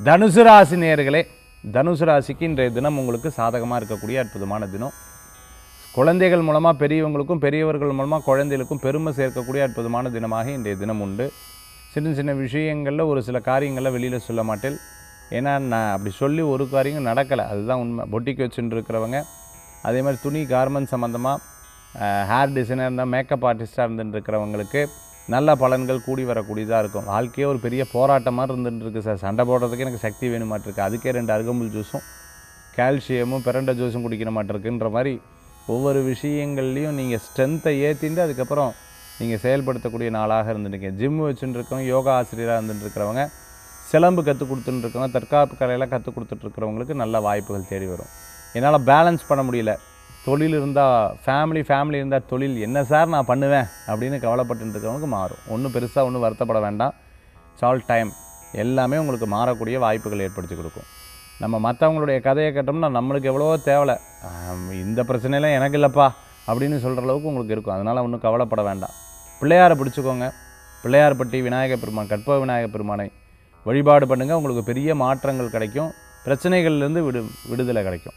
தனுசு ராசி நேயர்களே, தனுசு ராசிக்கு இன்றைய தினம் உங்களுக்கு சாதகமாக இருக்கக்கூடிய அற்புதமான தினம். குழந்தைகள் மூலமாக பெரியவங்களுக்கும் பெரியவர்கள் மூலமாக குழந்தைகளுக்கும் பெருமை சேர்க்கக்கூடிய அற்புதமான தினமாக இன்றைய தினம் உண்டு. சின்ன சின்ன விஷயங்களில் ஒரு சில காரியங்களை வெளியில் சொல்ல மாட்டேன். ஏன்னா நான் அப்படி சொல்லி ஒரு காரியம் நடக்கலை, அதுதான் உண்மை. பொட்டிக்கு வச்சுட்டு இருக்கிறவங்க, அதே மாதிரி துணி கார்மெண்ட் சம்மந்தமாக ஹேர் டிசைனர் இருந்தால் மேக்கப் ஆர்டிஸ்ட்டாக இருந்துட்டு இருக்கிறவங்களுக்கு நல்ல பலன்கள் கூடி வரக்கூடியதாக இருக்கும். வாழ்க்கையே ஒரு பெரிய போராட்டமாக இருந்துகிட்டு சார், சண்டை போடுறதுக்கு எனக்கு சக்தி வேணுமாட்டிருக்கு, அதுக்கே 2 அருகம்புல் ஜூஸும் கால்சியமும் பிரண்டை ஜூஸும் குடிக்கிற மாட்டிருக்குன்ற மாதிரி ஒவ்வொரு விஷயங்கள்லையும் நீங்கள் ஸ்ட்ரென்த்தை ஏற்றிட்டு அதுக்கப்புறம் நீங்கள் செயல்படுத்தக்கூடிய நாளாக இருந்துட்டுருக்கீங்க. ஜிம்மு வச்சுட்டு இருக்கவங்க, யோகா ஆசிரியராக இருந்துட்டு இருக்கிறவங்க, சிலம்பு கற்றுக் கொடுத்துட்டுருக்கவங்க, தற்காப்பு கலையெல்லாம் கற்றுக் கொடுத்துட்ருக்கிறவங்களுக்கு நல்ல வாய்ப்புகள் தேடி வரும். என்னால் பேலன்ஸ் பண்ண முடியல, தொழில் இருந்தால் ஃபேமிலி இருந்தால் தொழில் என்ன சார் நான் பண்ணுவேன் அப்படின்னு கவலைப்பட்டு இருக்கிறவங்களுக்கு மாறும். ஒன்றும் பெருசாக ஒன்றும் வருத்தப்பட வேண்டாம். சால் டைம் எல்லாமே உங்களுக்கு மாறக்கூடிய வாய்ப்புகள் ஏற்படுத்தி கொடுக்கும். நம்ம மற்றவங்களுடைய கதையை கேட்டோம்னா நம்மளுக்கு எவ்வளவோ தேவலை, இந்த பிரச்சனைலாம் எனக்கு இல்லைப்பா அப்படின்னு சொல்கிற அளவுக்கு உங்களுக்கு இருக்கும். அதனால் ஒன்றும் கவலைப்பட வேண்டாம். பிள்ளையாரை பிடிச்சிக்கோங்க. பிள்ளையார்பட்டி விநாயகப் பெருமான், கற்பக விநாயகப் பெருமானை வழிபாடு பண்ணுங்கள். உங்களுக்கு பெரிய மாற்றங்கள் கிடைக்கும். பிரச்சனைகள்லேருந்து விடுதலை கிடைக்கும்.